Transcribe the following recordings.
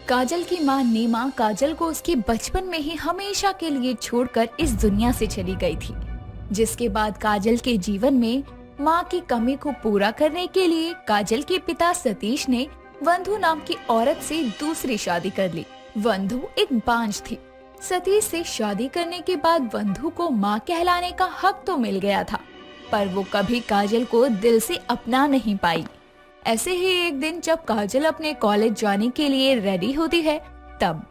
काजल की मां नीमा काजल को उसके बचपन में ही हमेशा के लिए छोड़कर इस दुनिया से चली गई थी, जिसके बाद काजल के जीवन में मां की कमी को पूरा करने के लिए काजल के पिता सतीश ने वंधु नाम की औरत से दूसरी शादी कर ली। वंधु एक बांझ थी। सतीश से शादी करने के बाद वंधु को मां कहलाने का हक तो मिल गया था, पर वो कभी काजल को दिल से अपना नहीं पाई। ऐसे ही एक दिन जब काजल अपने कॉलेज जाने के लिए रेडी होती है, तब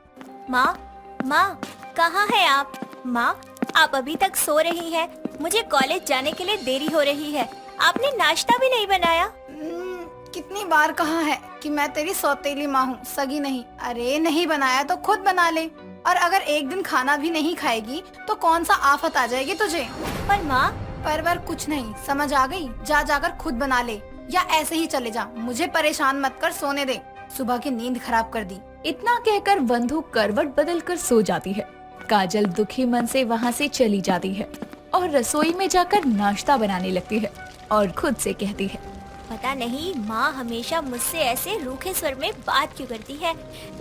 माँ, कहाँ है आप? माँ, आप अभी तक सो रही हैं। मुझे कॉलेज जाने के लिए देरी हो रही है। आपने नाश्ता भी नहीं बनाया। कितनी बार कहा है कि मैं तेरी सौतेली माँ हूँ, सगी नहीं। अरे नहीं बनाया तो खुद बना ले, और अगर एक दिन खाना भी नहीं खाएगी तो कौन सा आफत आ जाएगी तुझे। पर माँ, परवर कुछ नहीं, समझ आ गई? जा जाकर खुद बना ले, या ऐसे ही चले जा। मुझे परेशान मत कर, सोने दे। सुबह की नींद खराब कर दी। इतना कहकर वंधु करवट बदलकर सो जाती है। काजल दुखी मन से वहाँ से चली जाती है और रसोई में जाकर नाश्ता बनाने लगती है और खुद से कहती है, पता नहीं माँ हमेशा मुझसे ऐसे रूखे स्वर में बात क्यों करती है।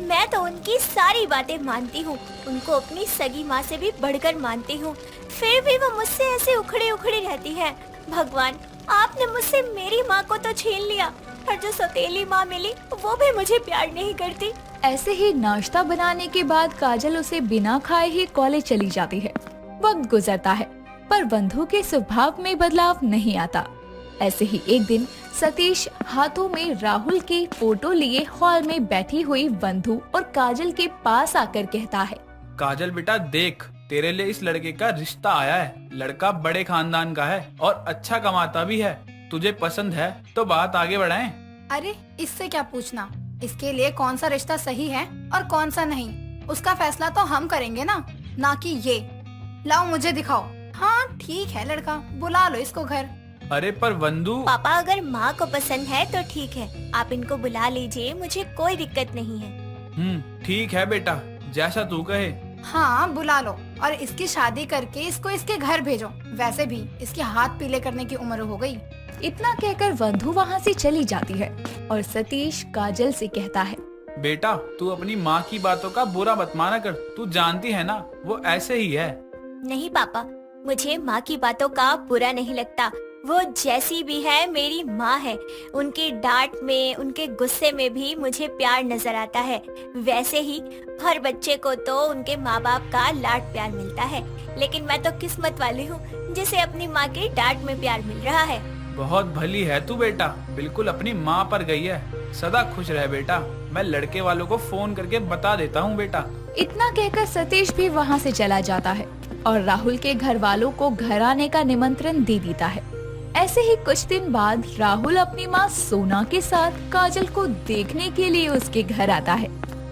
मैं तो उनकी सारी बातें मानती हूँ, उनको अपनी सगी माँ से भी बढ़कर मानती हूँ, फिर भी वो मुझसे ऐसे उखड़ी उखड़ी रहती है। भगवान, आपने मुझसे मेरी माँ को तो छीन लिया, और जो सौतेली माँ मिली वो भी मुझे प्यार नहीं करती। ऐसे ही नाश्ता बनाने के बाद काजल उसे बिना खाए ही कॉलेज चली जाती है। वक्त गुजरता है, पर वंधु के स्वभाव में बदलाव नहीं आता। ऐसे ही एक दिन सतीश हाथों में राहुल की फोटो लिए हॉल में बैठी हुई वंधु और काजल के पास आकर कहता है, काजल बेटा देख, तेरे लिए इस लड़के का रिश्ता आया है। लड़का बड़े खानदान का है और अच्छा कमाता भी है। तुझे पसंद है तो बात आगे बढ़ाएं। अरे इससे क्या पूछना, इसके लिए कौन सा रिश्ता सही है और कौन सा नहीं, उसका फैसला तो हम करेंगे ना कि ये। लाओ मुझे दिखाओ। हाँ ठीक है लड़का, बुला लो इसको घर। अरे पर वंदु। पापा, अगर माँ को पसंद है तो ठीक है, आप इनको बुला लीजिए, मुझे कोई दिक्कत नहीं है। ठीक है बेटा, जैसा तू कहे। हाँ बुला लो, और इसकी शादी करके इसको इसके घर भेजो। वैसे भी इसके हाथ पीले करने की उम्र हो गई। इतना कहकर वंधु वहाँ से चली जाती है और सतीश काजल से कहता है, बेटा तू अपनी माँ की बातों का बुरा मत माना कर, तू जानती है ना वो ऐसे ही है। नहीं पापा, मुझे माँ की बातों का बुरा नहीं लगता। वो जैसी भी है मेरी माँ है। उनकी डांट में, उनके गुस्से में भी मुझे प्यार नजर आता है। वैसे ही हर बच्चे को तो उनके माँ बाप का लाड प्यार मिलता है, लेकिन मैं तो किस्मत वाली हूँ जिसे अपनी माँ की डांट में प्यार मिल रहा है। बहुत भली है तू बेटा, बिल्कुल अपनी माँ पर गई है। सदा खुश रह बेटा, मैं लड़के वालों को फोन करके बता देता हूँ बेटा। इतना कहकर सतीश भी वहाँ से चला जाता है और राहुल के घर वालों को घर आने का निमंत्रण दे देता है। ऐसे ही कुछ दिन बाद राहुल अपनी माँ सोना के साथ काजल को देखने के लिए उसके घर आता है।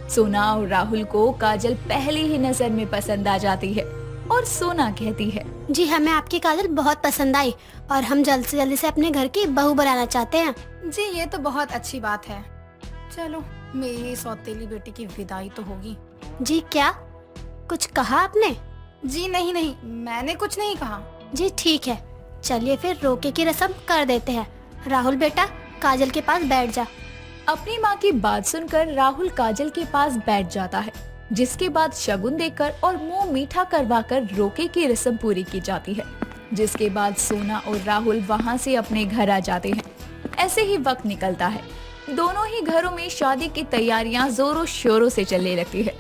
सोना और राहुल को काजल पहली ही नजर में पसंद आ जाती है और सोना कहती है, जी हमें आपकी काजल बहुत पसंद आई और हम जल्द से जल्दी से अपने घर की बहू बनाना चाहते हैं। जी ये तो बहुत अच्छी बात है। चलो मेरी सौतेली बेटी की विदाई तो होगी। जी क्या कुछ कहा आपने? जी नहीं, मैंने कुछ नहीं कहा। जी ठीक है, चलिए फिर रोके की रस्म कर देते हैं। राहुल बेटा, काजल के पास बैठ जा। अपनी माँ की बात सुनकर राहुल काजल के पास बैठ जाता है, जिसके बाद शगुन देकर और मुंह मीठा करवाकर रोके की रस्म पूरी की जाती है। जिसके बाद सोना और राहुल वहाँ से अपने घर आ जाते हैं। ऐसे ही वक्त निकलता है। दोनों ही घरों में शादी की तैयारियां जोरों शोरों से चलने लगती है।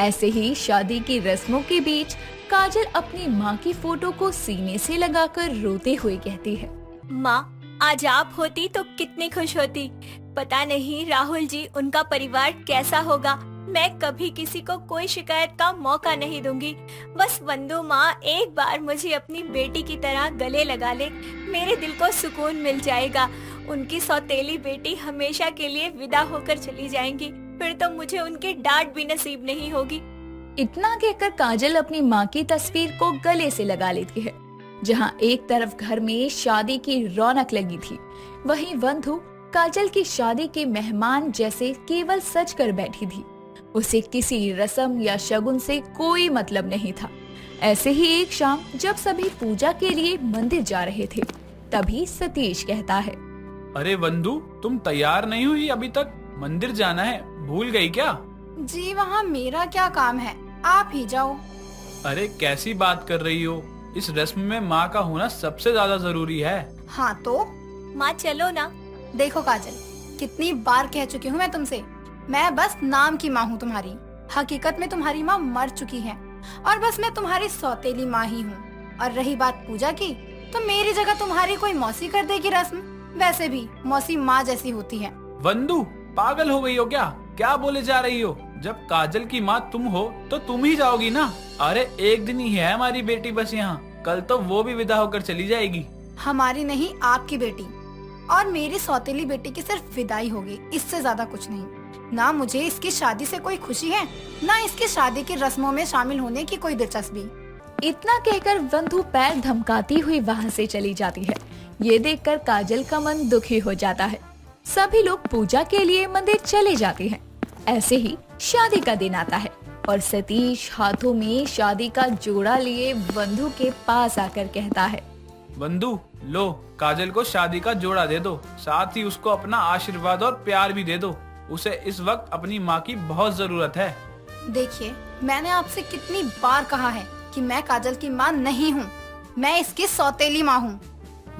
ऐसे ही शादी की रस्मों के बीच काजल अपनी माँ की फोटो को सीने से लगाकर रोते हुए कहती है, माँ, आज आप होती तो कितनी खुश होती। पता नहीं राहुल जी, उनका परिवार कैसा होगा। मैं कभी किसी को कोई शिकायत का मौका नहीं दूंगी। बस वंदु माँ एक बार मुझे अपनी बेटी की तरह गले लगा ले, मेरे दिल को सुकून मिल जाएगा। उनकी सौतेली बेटी हमेशा के लिए विदा होकर चली जाएंगी, फिर तो मुझे उनकी डांट भी नसीब नहीं होगी। इतना कहकर काजल अपनी माँ की तस्वीर को गले से लगा लेती है। जहाँ एक तरफ घर में शादी की रौनक लगी थी, वहीं वंधु काजल की शादी के मेहमान जैसे केवल सज कर बैठी थी। उसे किसी रस्म या शगुन से कोई मतलब नहीं था। ऐसे ही एक शाम जब सभी पूजा के लिए मंदिर जा रहे थे, तभी सतीश कहता है, अरे वंदु, तुम तैयार नहीं हुई अभी तक? मंदिर जाना है, भूल गई क्या? जी वहाँ मेरा क्या काम है, आप ही जाओ। अरे कैसी बात कर रही हो, इस रस्म में माँ का होना सबसे ज्यादा जरूरी है। हाँ तो माँ चलो ना। देखो काजल, कितनी बार कह चुकी हूँ मैं तुमसे, मैं बस नाम की माँ हूँ तुम्हारी। हकीकत में तुम्हारी माँ मर चुकी है और बस मैं तुम्हारी सौतेली माँ ही हूँ। और रही बात पूजा की, तो मेरी जगह तुम्हारी कोई मौसी कर देगी रस्म। वैसे भी मौसी माँ जैसी होती है। वंदू, पागल हो गई हो क्या? क्या बोले जा रही हो? जब काजल की माँ तुम हो तो तुम ही जाओगी ना। अरे एक दिन ही है हमारी बेटी बस यहाँ, कल तो वो भी विदा होकर चली जाएगी। हमारी नहीं, आपकी बेटी। और मेरी सौतेली बेटी की सिर्फ विदाई होगी, इससे ज्यादा कुछ नहीं। ना मुझे इसकी शादी से कोई खुशी है, ना इसकी शादी की रस्मों में शामिल होने की कोई दिलचस्पी। इतना कहकर वंदु पैर धमकाती हुई वहाँ से चली जाती है। ये देखकर काजल का मन दुखी हो जाता है। सभी लोग पूजा के लिए मंदिर चले जाते हैं। ऐसे ही शादी का दिन आता है और सतीश हाथों में शादी का जोड़ा लिए वंदु के पास आकर कहता है, वंदू, लो काजल को शादी का जोड़ा दे दो, साथ ही उसको अपना आशीर्वाद और प्यार भी दे दो। उसे इस वक्त अपनी माँ की बहुत जरूरत है। देखिए, मैंने आपसे कितनी बार कहा है कि मैं काजल की माँ नहीं हूँ, मैं इसकी सौतेली माँ हूँ।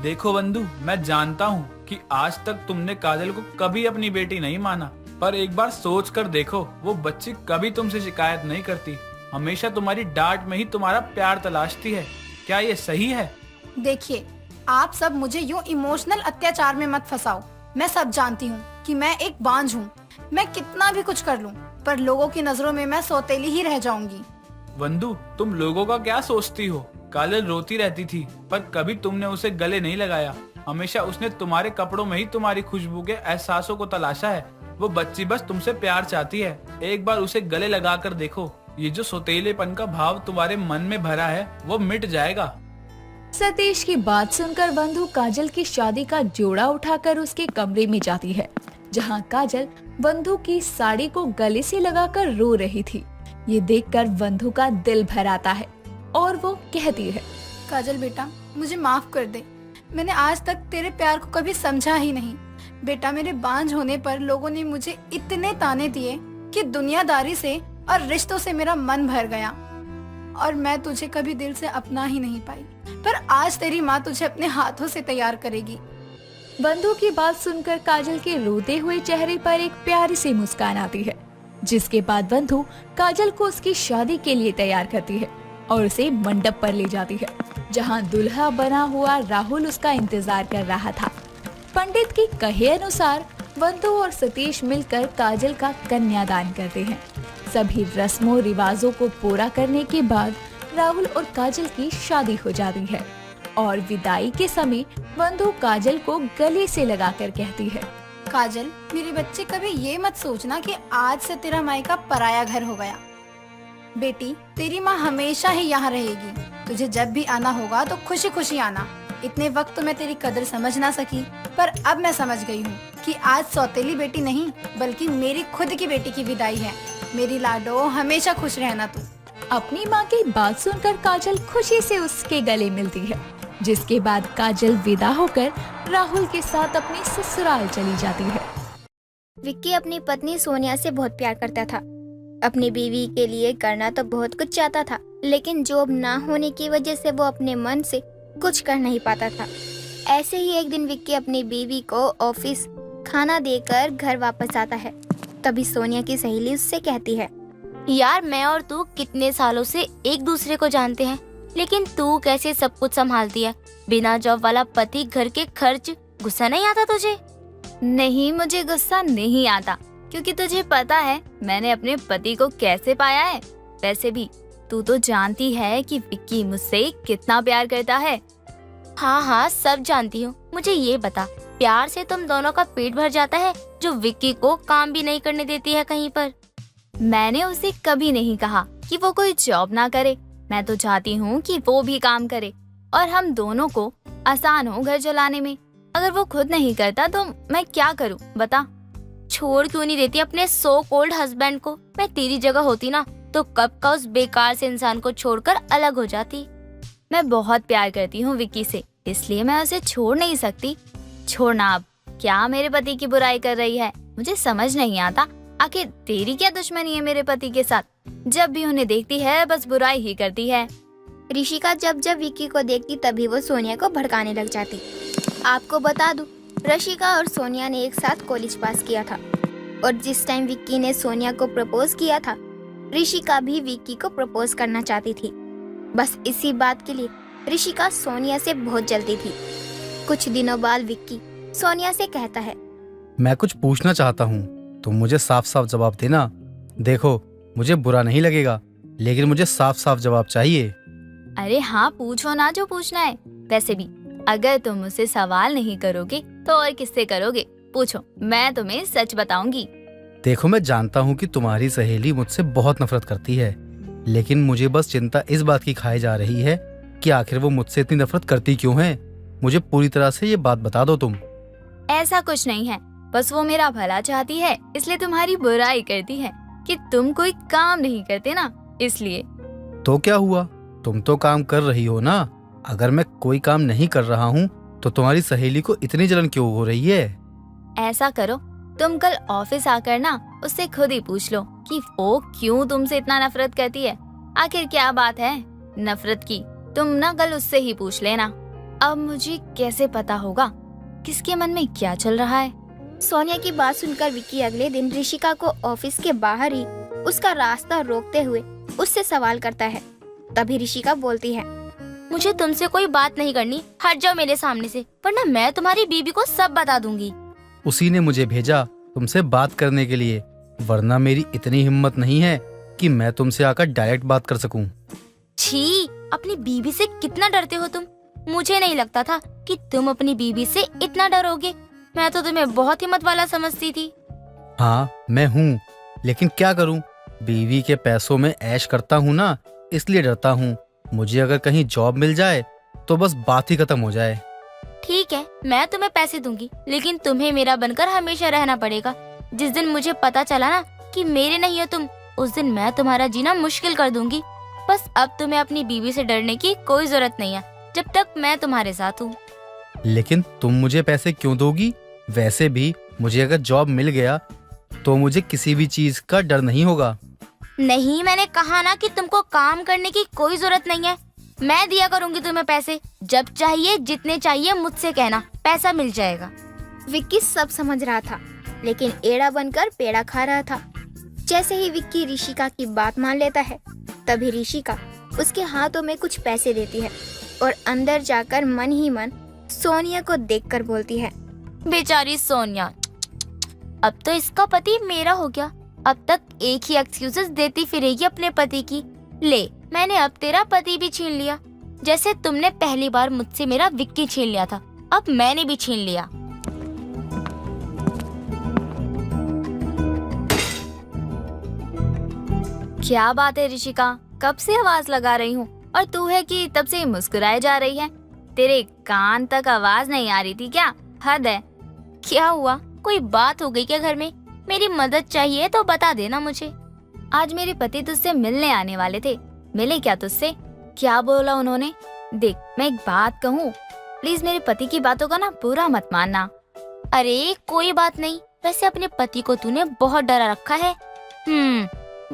देखो वंदू, मैं जानता हूँ कि आज तक तुमने काजल को कभी अपनी बेटी नहीं माना, पर एक बार सोच कर देखो, वो बच्ची कभी तुमसे शिकायत नहीं करती, हमेशा तुम्हारी डांट में ही तुम्हारा प्यार तलाशती है। क्या ये सही है? देखिए, आप सब मुझे यूँ इमोशनल अत्याचार में मत फंसाओ। मैं सब जानती हूँ कि मैं एक बांझ हूँ। मैं कितना भी कुछ कर लूँ, पर लोगों की नजरों में मैं सौतेली ही रह जाऊंगी। वंदू, तुम लोगों का क्या सोचती हो? काजल रोती रहती थी, पर कभी तुमने उसे गले नहीं लगाया। हमेशा उसने तुम्हारे कपड़ों में ही तुम्हारी खुशबू के एहसासों को तलाशा है। वो बच्ची बस तुमसे प्यार चाहती है। एक बार उसे गले लगा कर देखो, ये जो सौतेलेपन का भाव तुम्हारे मन में भरा है वो मिट जाएगा। सतीश की बात सुनकर वंदु काजल की शादी का जोड़ा उठाकर उसके कमरे में जाती है, जहां काजल वंदु की साड़ी को गले से लगाकर रो रही थी। ये देखकर वंदु का दिल भर आता है और वो कहती है, काजल बेटा, मुझे माफ कर दे। मैंने आज तक तेरे प्यार को कभी समझा ही नहीं। बेटा, मेरे बांझ होने पर लोगों ने मुझे इतने ताने दिए कि दुनियादारी से और रिश्तों से मेरा मन भर गया और मैं तुझे कभी दिल से अपना ही नहीं पाई। पर आज तेरी माँ तुझे अपने हाथों से तैयार करेगी। वंदु की बात सुनकर काजल के रोते हुए चेहरे पर एक प्यारी सी मुस्कान आती है, जिसके बाद वंदु काजल को उसकी शादी के लिए तैयार करती है और उसे मंडप पर ले जाती है, जहां दूल्हा बना हुआ राहुल उसका इंतजार कर रहा था। पंडित की कहे अनुसार वंदु और सतीश मिलकर काजल का कन्यादान करते हैं। सभी रस्मों रिवाजों को पूरा करने के बाद राहुल और काजल की शादी हो जाती है और विदाई के समय वंदु काजल को गले से लगाकर कहती है, काजल, मेरी बच्ची, कभी ये मत सोचना कि आज से तेरा मायका पराया घर हो गया। बेटी, तेरी माँ हमेशा ही यहाँ रहेगी। तुझे जब भी आना होगा तो खुशी खुशी आना। इतने वक्त तो मैं तेरी कदर समझ ना सकी, पर अब मैं समझ गई हूँ कि आज सौतेली बेटी नहीं बल्कि मेरी खुद की बेटी की विदाई है। मेरी लाडो, हमेशा खुश रहना तू। अपनी माँ की बात सुनकर काजल खुशी से उसके गले मिलती है, जिसके बाद काजल विदा होकर राहुल के साथ अपने ससुराल चली जाती है। विक्की अपनी पत्नी सोनिया से बहुत प्यार करता था। अपनी बीवी के लिए करना तो बहुत कुछ चाहता था, लेकिन जॉब ना होने की वजह से वो अपने मन से कुछ कर नहीं पाता था। ऐसे ही एक दिन विक्की अपनी बीवी को ऑफिस खाना देकर घर वापस आता है। तभी सोनिया की सहेली उससे कहती है, यार, मैं और तू कितने सालों से एक दूसरे को जानते हैं, लेकिन तू कैसे सब कुछ संभालती है? बिना जॉब वाला पति, घर के खर्च, गुस्सा नहीं आता तुझे? नहीं, मुझे गुस्सा नहीं आता, क्योंकि तुझे पता है मैंने अपने पति को कैसे पाया है। वैसे भी तू तो जानती है कि विक्की मुझसे कितना प्यार करता है। हाँ, सब जानती हूँ। मुझे ये बता, प्यार से तुम दोनों का पेट भर जाता है जो विक्की को काम भी नहीं करने देती है कहीं पर? मैंने उसे कभी नहीं कहा कि वो कोई जॉब ना करे। मैं तो चाहती हूँ कि वो भी काम करे और हम दोनों को आसान हो घर चलाने में। अगर वो खुद नहीं करता तो मैं क्या करूँ, बता? छोड़ क्यों नहीं देती अपने सो कोल्ड हस्बैंड को? मैं तेरी जगह होती ना तो कब का उस बेकार से इंसान को छोड़कर अलग हो जाती। मैं बहुत प्यार करती हूँ विक्की से, इसलिए मैं उसे छोड़ नहीं सकती। छोड़ना अब, क्या मेरे पति की बुराई कर रही है? मुझे समझ नहीं आता आखिर तेरी क्या दुश्मनी है मेरे पति के साथ? जब भी उन्हें देखती है बस बुराई ही करती है। ऋषिका जब जब विक्की को देखती तभी वो सोनिया को भड़काने लग जाती। आपको बता दूं, ऋषिका और सोनिया ने एक साथ कॉलेज पास किया था और जिस टाइम विक्की ने सोनिया को प्रपोज किया था, ऋषिका भी विक्की को प्रपोज करना चाहती थी। बस इसी बात के लिए ऋषिका सोनिया से बहुत जलती थी। कुछ दिनों बाद विक्की सोनिया से कहता है, मैं कुछ पूछना चाहता हूँ, तुम मुझे साफ साफ जवाब देना। देखो, मुझे बुरा नहीं लगेगा, लेकिन मुझे साफ साफ जवाब चाहिए। अरे हाँ, पूछो ना जो पूछना है। वैसे भी अगर तुम मुझसे सवाल नहीं करोगे तो और किससे करोगे? पूछो, मैं तुम्हें सच बताऊंगी। देखो, मैं जानता हूँ कि तुम्हारी सहेली मुझसे बहुत नफरत करती है, लेकिन मुझे बस चिंता इस बात की खाई जा रही है कि आखिर वो मुझसे इतनी नफरत करती क्यों है। मुझे पूरी तरह से ये बात बता दो तुम। ऐसा कुछ नहीं है, बस वो मेरा भला चाहती है, इसलिए तुम्हारी बुराई करती है कि तुम कोई काम नहीं करते ना, इसलिए। तो क्या हुआ, तुम तो काम कर रही हो ना। अगर मैं कोई काम नहीं कर रहा हूँ तो तुम्हारी सहेली को इतनी जलन क्यों हो रही है? ऐसा करो, तुम कल ऑफिस आकर ना उससे खुद ही पूछ लो कि वो क्यों तुमसे इतना नफरत करती है। आखिर क्या बात है नफरत की, तुम ना कल उससे ही पूछ लेना। अब मुझे कैसे पता होगा किसके मन में क्या चल रहा है? सोनिया की बात सुनकर विक्की अगले दिन ऋषिका को ऑफिस के बाहर ही उसका रास्ता रोकते हुए उससे सवाल करता है। तभी ऋषिका बोलती है, मुझे तुमसे कोई बात नहीं करनी, हट जाओ मेरे सामने से, वरना मैं तुम्हारी बीबी को सब बता दूंगी। उसी ने मुझे भेजा तुमसे बात करने के लिए, वरना मेरी इतनी हिम्मत नहीं है कि मैं तुमसे आकर डायरेक्ट बात कर सकूं। छी, अपनी बीबी से कितना डरते हो तुम? मुझे नहीं लगता था कि तुम अपनी बीबी से इतना डरोगे। मैं तो तुम्हें बहुत हिम्मत वाला समझती थी। हाँ, मैं हूँ, लेकिन क्या करूँ, बीवी के पैसों में ऐश करता हूँ ना, इसलिए डरता हूँ। मुझे अगर कहीं जॉब मिल जाए तो बस बात ही खत्म हो जाए। ठीक है, मैं तुम्हें पैसे दूंगी, लेकिन तुम्हें मेरा बनकर हमेशा रहना पड़ेगा। जिस दिन मुझे पता चला ना कि मेरे नहीं हो तुम, उस दिन मैं तुम्हारा जीना मुश्किल कर दूंगी। बस अब तुम्हें अपनी बीवी से डरने की कोई जरूरत नहीं है, जब तक मैं तुम्हारे साथ हूँ। लेकिन तुम मुझे पैसे क्यों दोगी? वैसे भी मुझे अगर जॉब मिल गया तो मुझे किसी भी चीज का डर नहीं होगा। नहीं, मैंने कहा ना कि तुमको काम करने की कोई जरूरत नहीं है। मैं दिया करूंगी तुम्हें पैसे, जब चाहिए जितने चाहिए मुझसे कहना, पैसा मिल जाएगा। विक्की सब समझ रहा था, लेकिन एड़ा बनकर पेड़ा खा रहा था। जैसे ही विक्की ऋषिका की बात मान लेता है, तभी ऋषिका उसके हाथों में कुछ पैसे देती है और अंदर जाकर मन ही मन सोनिया को देखकर बोलती है, बेचारी सोनिया, अब तो इसका पति मेरा हो गया। अब तक एक ही एक्सक्यूजेस देती फिरेगी अपने पति की। ले, मैंने अब तेरा पति भी छीन लिया, जैसे तुमने पहली बार मुझसे मेरा विक्की छीन लिया था, अब मैंने भी छीन लिया। क्या बात है ऋषिका, कब से आवाज लगा रही हूँ और तू है कि तब से मुस्कुराए जा रही है। तेरे कान तक आवाज नहीं आ रही थी क्या? हद है। क्या हुआ, कोई बात हो गई क्या घर में? मेरी मदद चाहिए तो बता देना मुझे। आज मेरे पति तुझसे मिलने आने वाले थे। मिले क्या तुझसे? क्या बोला उन्होंने? देख, मैं एक बात कहूँ, प्लीज मेरे पति की बातों का ना बुरा मत मानना। अरे कोई बात नहीं, वैसे अपने पति को तूने बहुत डरा रखा है।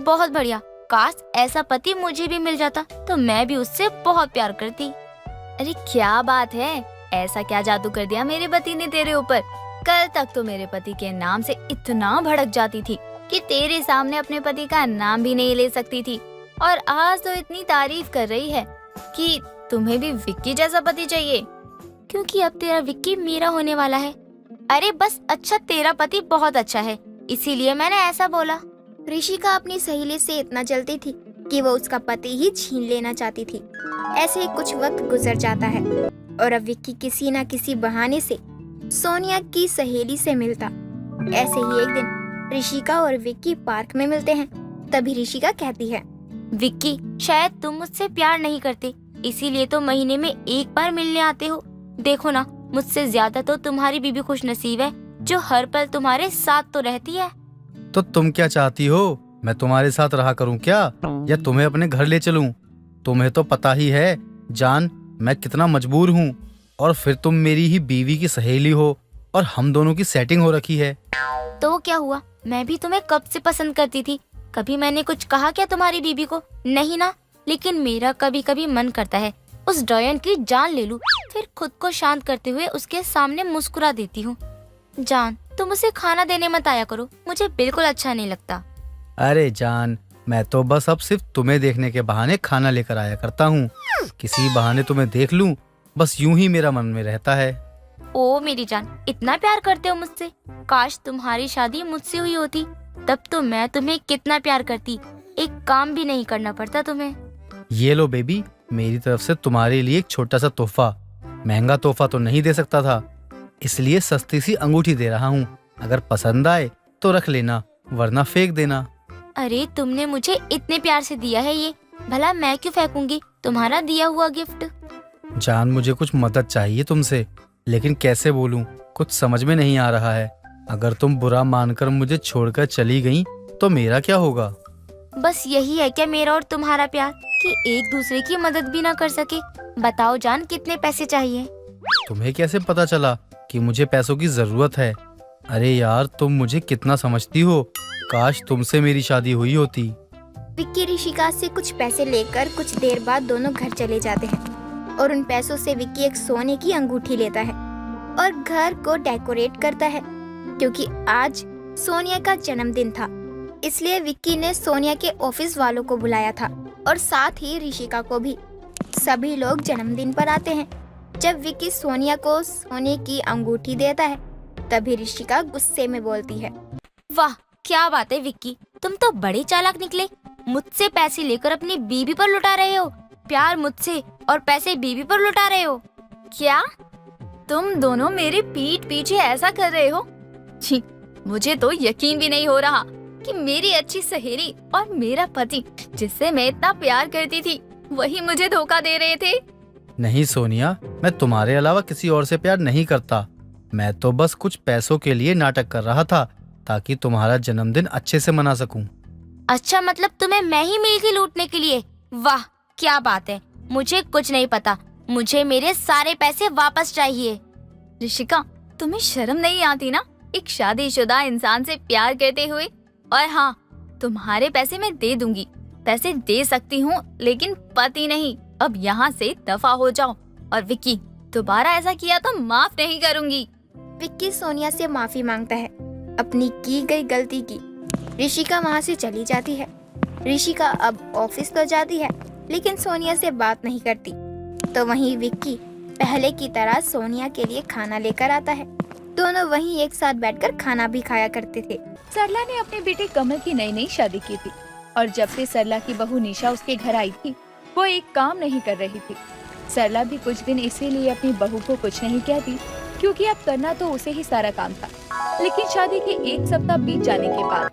बहुत बढ़िया, काश ऐसा पति मुझे भी मिल जाता तो मैं भी उससे बहुत प्यार करती। अरे क्या बात है, ऐसा क्या जादू कर दिया मेरे पति ने तेरे ऊपर? कल तक तो मेरे पति के नाम से इतना भड़क जाती थी कि तेरे सामने अपने पति का नाम भी नहीं ले सकती थी, और आज तो इतनी तारीफ कर रही है कि तुम्हें भी विक्की जैसा पति चाहिए, क्योंकि अब तेरा विक्की मेरा होने वाला है। अरे बस, अच्छा तेरा पति बहुत अच्छा है, इसीलिए मैंने ऐसा बोला। ऋषिका अपनी सहेली से इतना जलती थी कि वो उसका पति ही छीन लेना चाहती थी। ऐसे ही कुछ वक्त गुजर जाता है और अब विक्की किसी न किसी बहाने से सोनिया की सहेली से मिलता। ऐसे ही एक दिन ऋषिका और विक्की पार्क में मिलते हैं। तभी ऋषिका कहती है, विक्की, शायद तुम मुझसे प्यार नहीं करते, इसीलिए तो महीने में एक बार मिलने आते हो। देखो ना, मुझसे ज्यादा तो तुम्हारी बीबी खुश नसीब है जो हर पल तुम्हारे साथ तो रहती है। तो तुम क्या चाहती हो, मैं तुम्हारे साथ रहा करूं क्या, या तुम्हें अपने घर ले चलूं? तुम्हें तो पता ही है जान, मैं कितना मजबूर हूँ, और फिर तुम मेरी ही बीवी की सहेली हो और हम दोनों की सेटिंग हो रखी है। तो क्या हुआ, मैं भी तुम्हें कब से पसंद करती थी। कभी मैंने कुछ कहा क्या तुम्हारी बीबी को? नहीं ना। लेकिन मेरा कभी कभी मन करता है उस डायन की जान ले लूं, फिर खुद को शांत करते हुए उसके सामने मुस्कुरा देती हूँ। जान, तुम उसे खाना देने मत आया करो, मुझे बिल्कुल अच्छा नहीं लगता। अरे जान, मैं तो बस अब सिर्फ तुम्हें देखने के बहाने खाना लेकर आया करता हूँ। किसी बहाने तुम्हें देख लूं, बस यूं ही मेरा मन में रहता है। ओ मेरी जान, इतना प्यार करते हो मुझसे। काश तुम्हारी शादी मुझसे हुई होती, तब तो मैं तुम्हें कितना प्यार करती। एक काम भी नहीं करना पड़ता तुम्हें। ये लो बेबी, मेरी तरफ से तुम्हारे लिए एक छोटा सा तोहफा। महंगा तोहफा तो नहीं दे सकता था, इसलिए सस्ती सी अंगूठी दे रहा हूँ। अगर पसंद आए तो रख लेना, वरना फेंक देना। अरे तुमने मुझे इतने प्यार से दिया है ये, भला मैं क्यों फेंकूंगी तुम्हारा दिया हुआ गिफ्ट। जान, मुझे कुछ मदद चाहिए तुमसे, लेकिन कैसे बोलूं, कुछ समझ में नहीं आ रहा है। अगर तुम बुरा मानकर मुझे छोड़कर चली गई तो मेरा क्या होगा? बस यही है क्या मेरा और तुम्हारा प्यार, कि एक दूसरे की मदद भी ना कर सके? बताओ जान, कितने पैसे चाहिए? तुम्हें कैसे पता चला कि मुझे पैसों की जरूरत है? अरे यार, तुम मुझे कितना समझती हो। काश तुमसे मेरी शादी हुई होती। विक्की ऋषिका से कुछ पैसे लेकर कुछ देर बाद दोनों घर चले जाते हैं और उन पैसों से विक्की एक सोने की अंगूठी लेता है और घर को डेकोरेट करता है। क्योंकि आज सोनिया का जन्मदिन था, इसलिए विक्की ने सोनिया के ऑफिस वालों को बुलाया था और साथ ही ऋषिका को भी। सभी लोग जन्मदिन पर आते हैं। जब विक्की सोनिया को सोने की अंगूठी देता है, तभी ऋषिका गुस्से में बोलती है, वाह क्या बात है विक्की, तुम तो बड़े चालाक निकले। मुझसे पैसे लेकर अपनी बीवी पर लुटा रहे हो, प्यार मुझसे और पैसे बीवी पर लुटा रहे हो। क्या तुम दोनों मेरे पीठ पीछे ऐसा कर रहे हो? छी, मुझे तो यकीन भी नहीं हो रहा कि मेरी अच्छी सहेली और मेरा पति, जिससे मैं इतना प्यार करती थी, वही मुझे धोखा दे रहे थे। नहीं सोनिया, मैं तुम्हारे अलावा किसी और से प्यार नहीं करता। मैं तो बस कुछ पैसों के लिए नाटक कर रहा था, ताकि तुम्हारा जन्मदिन अच्छे से मना सकूं। अच्छा, मतलब तुम्हें मैं ही मिल गई लूटने के लिए? वाह क्या बात है, मुझे कुछ नहीं पता। मुझे मेरे सारे पैसे वापस चाहिए। ऋषिका, तुम्हें शर्म नहीं आती ना, एक शादीशुदा इंसान से प्यार करते हुए? और हाँ, तुम्हारे पैसे मैं दे दूंगी, पैसे दे सकती हूँ, लेकिन पति नहीं। अब यहाँ से दफा हो जाओ। और विक्की, दोबारा ऐसा किया तो माफ नहीं करूँगी। विक्की सोनिया से माफी मांगता है अपनी की गई गलती की। ऋषिका वहाँ से चली जाती है। ऋषिका अब ऑफिस तो जाती है, लेकिन सोनिया से बात नहीं करती। तो वहीं विक्की पहले की तरह सोनिया के लिए खाना लेकर आता है। दोनों वहीं एक साथ बैठकर खाना भी खाया करते थे। सरला ने अपने बेटे कमल की नई शादी की थी और जब से सरला की बहू निशा उसके घर आई थी, वो एक काम नहीं कर रही थी। सरला भी कुछ दिन इसीलिए अपनी बहू को कुछ नहीं कहती, क्योंकि अब करना तो उसे ही सारा काम था। लेकिन शादी के एक सप्ताह बीत जाने के बाद,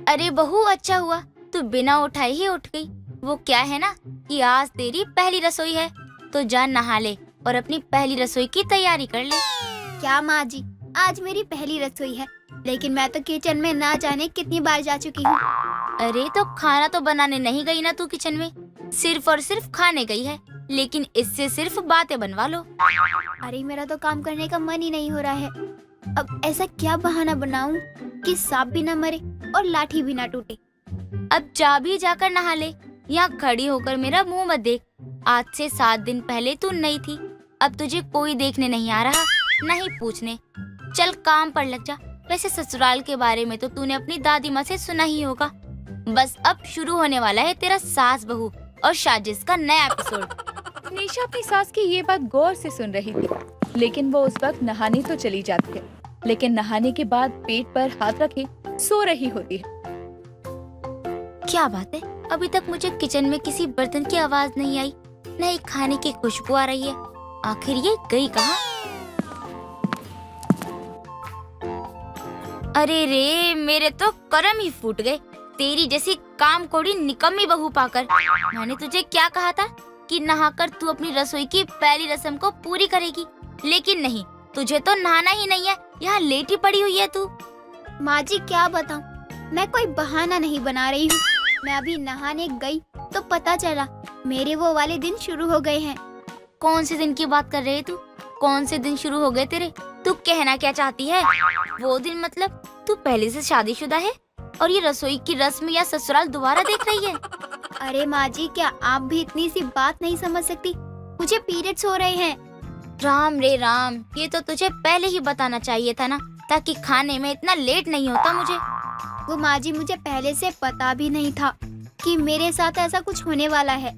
अरे बहू, अच्छा हुआ तू बिना उठाए ही उठ गई। वो क्या है ना कि आज तेरी पहली रसोई है, तो जा नहा ले और अपनी पहली रसोई की तैयारी कर ले। क्या माँ जी, आज मेरी पहली रसोई है, लेकिन मैं तो किचन में ना जाने कितनी बार जा चुकी हूँ। अरे तो खाना तो बनाने नहीं गई ना तू किचन में, सिर्फ और सिर्फ खाने गई है। लेकिन इससे सिर्फ बातें बनवा लो। अरे मेरा तो काम करने का मन ही नहीं हो रहा है। अब ऐसा क्या बहाना बनाऊं कि सांप भी ना मरे और लाठी भी ना टूटे। अब जा भी जाकर नहा ले, यहाँ खड़ी होकर मेरा मुंह मत देख। आज से 7 दिन पहले तू नई थी, अब तुझे कोई देखने नहीं आ रहा, नहीं पूछने। चल काम पर लग जा। वैसे ससुराल के बारे में तो तूने अपनी दादी माँ से सुना ही होगा। बस अब शुरू होने वाला है तेरा सास बहू और साजिश का नया एपिसोड। निशा अपनी सास की ये बात गौर से सुन रही थी, लेकिन वो उस वक्त नहाने तो चली जाती है, लेकिन नहाने के बाद पेट पर हाथ रखे सो रही होती है। क्या बात है, अभी तक मुझे किचन में किसी बर्तन की आवाज नहीं आई, न ही खाने की खुशबू आ रही है। आखिर ये गई कहाँ? अरे रे, मेरे तो करम ही फूट गए तेरी जैसी काम कोड़ी निकम्मी बहू पाकर। मैंने तुझे क्या कहा था कि नहाकर तू अपनी रसोई की पहली रस्म को पूरी करेगी, लेकिन नहीं, तुझे तो नहाना ही नहीं है, यहाँ लेटी पड़ी हुई है तू। माँ जी क्या बताऊं, मैं कोई बहाना नहीं बना रही हूँ। मैं अभी नहाने गई तो पता चला मेरे वो वाले दिन शुरू हो गए हैं। कौन से दिन की बात कर रहे तू? कौन से दिन शुरू हो गए तेरे? तू कहना क्या चाहती है? वो दिन मतलब तू पहले से शादीशुदा है और ये रसोई की रस्म या ससुराल दोबारा देख रही है? अरे माँ जी, क्या आप भी इतनी सी बात नहीं समझ सकती? मुझे पीरियड्स हो रहे हैं। राम रे राम, ये तो तुझे पहले ही बताना चाहिए था ना, ताकि खाने में इतना लेट नहीं होता मुझे। वो माँ जी, मुझे पहले से पता भी नहीं था कि मेरे साथ ऐसा कुछ होने वाला है।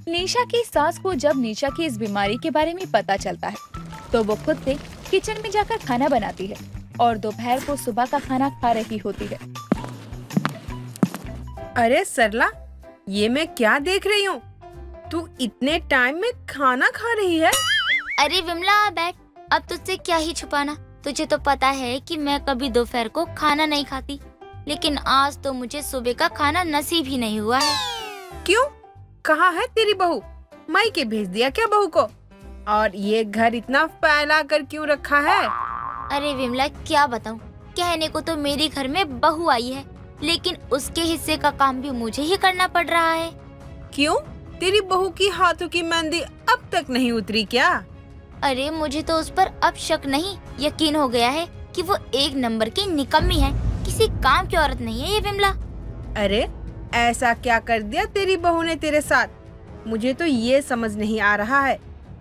निशा की सास को जब निशा की इस बीमारी के बारे में पता चलता है तो वो खुद से किचन में जाकर खाना बनाती है और दोपहर को सुबह का खाना खा रही होती है। अरे सरला, ये मैं क्या देख रही हूँ? तू इतने टाइम में खाना खा रही है? अरे विमला बैठ, अब तुझसे क्या ही छुपाना। तुझे तो पता है कि मैं कभी दोपहर को खाना नहीं खाती, लेकिन आज तो मुझे सुबह का खाना नसीब ही नहीं हुआ है। क्यों? कहाँ है तेरी बहू? मायके भेज दिया क्या बहू को? और ये घर इतना फैला कर क्यों रखा है? अरे विमला क्या बताऊं, कहने को तो मेरे घर में बहू आई है, लेकिन उसके हिस्से का काम भी मुझे ही करना पड़ रहा है। क्यों? तेरी बहू की हाथों की मेहंदी अब तक नहीं उतरी क्या? अरे मुझे तो उस पर अब शक नहीं, यकीन हो गया है कि वो एक नंबर की निकम्मी है, किसी काम की औरत नहीं है ये विमला। अरे ऐसा क्या कर दिया तेरी बहू ने तेरे साथ? मुझे तो ये समझ नहीं आ रहा है।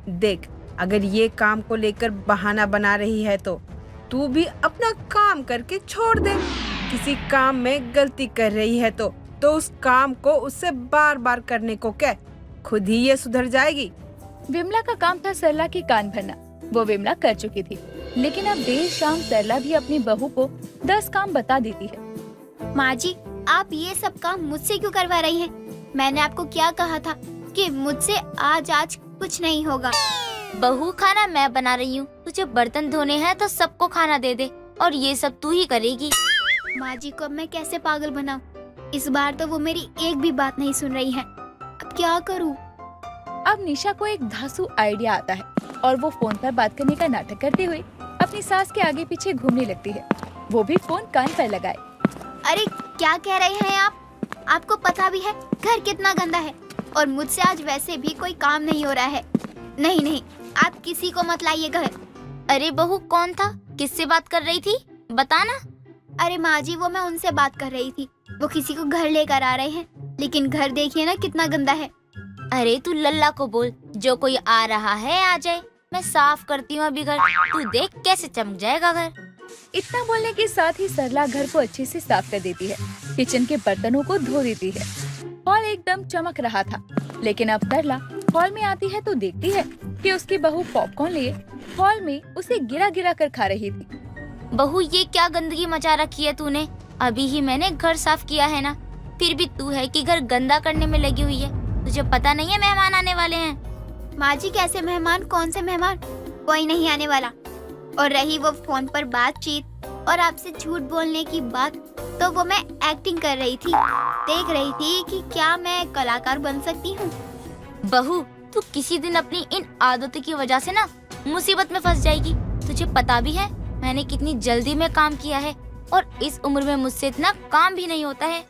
देख, अगर ये काम को लेकर बहाना बना रही है तो तू भी अपना काम करके छोड़ दे। किसी काम में गलती कर रही है तो उस काम को उससे बार बार करने को कह, खुद ही ये सुधर जाएगी। विमला का काम था सरला की कान भरना। वो विमला कर चुकी थी, लेकिन अब देर शाम सरला भी अपनी बहू को 10 काम बता देती है। माँ जी, आप ये सब काम मुझसे क्यों करवा रही हैं? मैंने आपको क्या कहा था कि मुझसे आज कुछ नहीं होगा। बहू, खाना मैं बना रही हूँ, तुझे बर्तन धोने हैं तो सबको खाना दे दे, और ये सब तू ही करेगी। माँ जी को अब मैं कैसे पागल बनाऊं? इस बार तो वो मेरी एक भी बात नहीं सुन रही है। अब क्या करूं? अब निशा को एक धांसू आइडिया आता है और वो फोन पर बात करने का नाटक करते हुए अपनी सास के आगे पीछे घूमने लगती है, वो भी फोन कान पर लगाए। अरे क्या कह रहे हैं आप? आपको पता भी है घर कितना गंदा है, और मुझसे आज वैसे भी कोई काम नहीं हो रहा है। नहीं, आप किसी को मत लाइए घर। अरे बहू, कौन था? किससे बात कर रही थी? बताना। अरे माँ जी, वो मैं उनसे बात कर रही थी। वो किसी को घर लेकर आ रहे हैं, लेकिन घर देखिए ना कितना गंदा है। अरे तू लल्ला को बोल, जो कोई आ रहा है आ जाए, मैं साफ करती हूँ अभी घर, तू देख कैसे चमक जाएगा घर। इतना बोलने के साथ ही सरला घर को अच्छे से साफ कर देती है, किचन के बर्तनों को धो देती है। हॉल एकदम चमक रहा था, लेकिन अब सरला हॉल में आती है तो देखती है कि उसकी बहू पॉपकॉर्न लिए हॉल में उसे गिरा गिरा कर खा रही थी। बहू, ये क्या गंदगी मचा रखी है तूने? अभी ही मैंने घर साफ किया है ना, फिर भी तू है कि घर गंदा करने में लगी हुई है। तुझे पता नहीं है मेहमान आने वाले हैं? माँ जी, कैसे मेहमान? कौन से मेहमान? कोई नहीं आने वाला। और रही वो फोन पर बातचीत और आपसे झूठ बोलने की बात, तो वो मैं एक्टिंग कर रही थी, देख रही थी कि क्या मैं कलाकार बन सकती हूँ। बहू, तू किसी दिन अपनी इन आदतों की वजह से ना मुसीबत में फंस जाएगी। तुझे पता भी है मैंने कितनी जल्दी में काम किया है, और इस उम्र में मुझसे इतना काम भी नहीं होता है।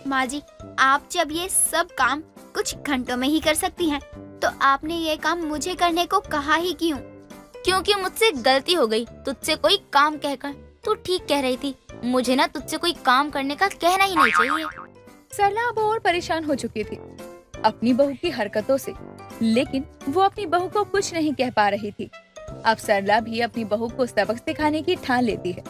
माँ जी, आप जब ये सब काम कुछ घंटों में ही कर सकती हैं, तो आपने ये काम मुझे करने को कहा ही क्यों? क्योंकि मुझसे गलती हो गई तुझसे कोई काम कहकर। तू ठीक कह रही थी, मुझे ना तुझसे कोई काम करने का कहना ही नहीं चाहिए। सरला अब और परेशान हो चुकी थी अपनी बहू की हरकतों से, लेकिन वो अपनी बहू को कुछ नहीं कह पा रही थी। अब सरला भी अपनी बहू को सबक सिखाने की ठान लेती है।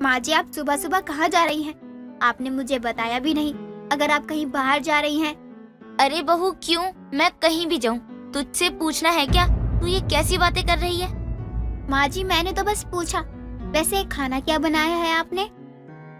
माँ जी, आप सुबह सुबह कहाँ जा रही हैं? आपने मुझे बताया भी नहीं। अगर आप कहीं बाहर जा रही हैं। अरे बहू, क्यों? मैं कहीं भी जाऊँ तुझसे पूछना है क्या? तू ये कैसी बातें कर रही है? माँ जी, मैंने तो बस पूछा। वैसे खाना क्या बनाया है आपने?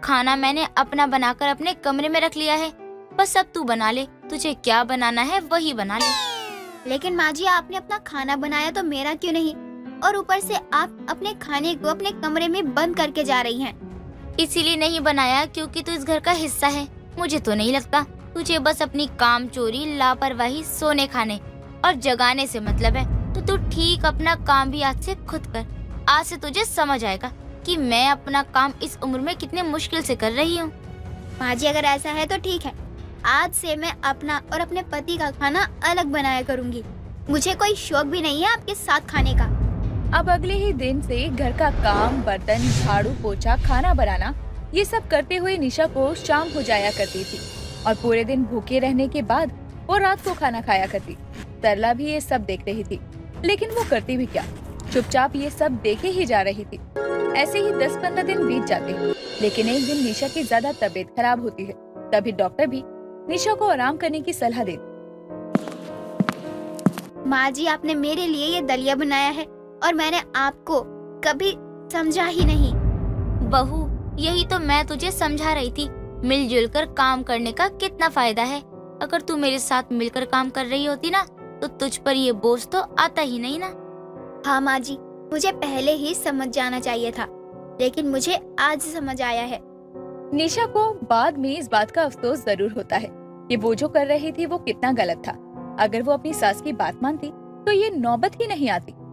खाना मैंने अपना बनाकर अपने कमरे में रख लिया है, बस अब तू बना ले। तुझे क्या बनाना है वही बना ले। लेकिन माँ जी, आपने अपना खाना बनाया तो मेरा क्यों नहीं? और ऊपर से आप अपने खाने को अपने कमरे में बंद करके जा रही हैं। इसीलिए नहीं बनाया क्योंकि तू इस घर का हिस्सा है। मुझे तो नहीं लगता तुझे बस अपनी काम चोरी, लापरवाही, सोने खाने और जगाने से मतलब है। तो तू ठीक अपना काम भी आज से खुद कर। आज से तुझे समझ आएगा कि मैं अपना काम इस उम्र में कितने मुश्किल से कर रही हूँ। माँ जी, अगर ऐसा है तो ठीक है। आज से मैं अपना और अपने पति का खाना अलग बनाया करूँगी। मुझे कोई शौक भी नहीं है आपके साथ खाने का। अब अगले ही दिन से घर का काम, बर्तन, झाड़ू पोछा, खाना बनाना, ये सब करते हुए निशा को शाम हो जाया करती थी और पूरे दिन भूखे रहने के बाद वो रात को खाना खाया करती। सरला भी ये सब देख रही थी, लेकिन वो करती भी क्या, चुपचाप ये सब देखे ही जा रही थी। ऐसे ही 10-15 दिन बीत जाते, लेकिन एक दिन निशा की ज्यादा तबीयत खराब होती है। तभी डॉक्टर भी निशा को आराम करने की सलाह देते। माँ जी, आपने मेरे लिए ये दलिया बनाया है और मैंने आपको कभी समझा ही नहीं। बहू, यही तो मैं तुझे समझा रही थी, मिलजुल कर काम करने का कितना फायदा है। अगर तू मेरे साथ मिलकर काम कर रही होती ना, तो तुझ पर ये बोझ तो आता ही नहीं ना। हाँ माँ जी, मुझे पहले ही समझ जाना चाहिए था, लेकिन मुझे आज समझ आया है। निशा को बाद में इस बात का अफसोस जरूर होता है कि वो जो कर रही थी वो कितना गलत था। अगर वो अपनी सास की बात मानती तो ये नौबत ही नहीं आती।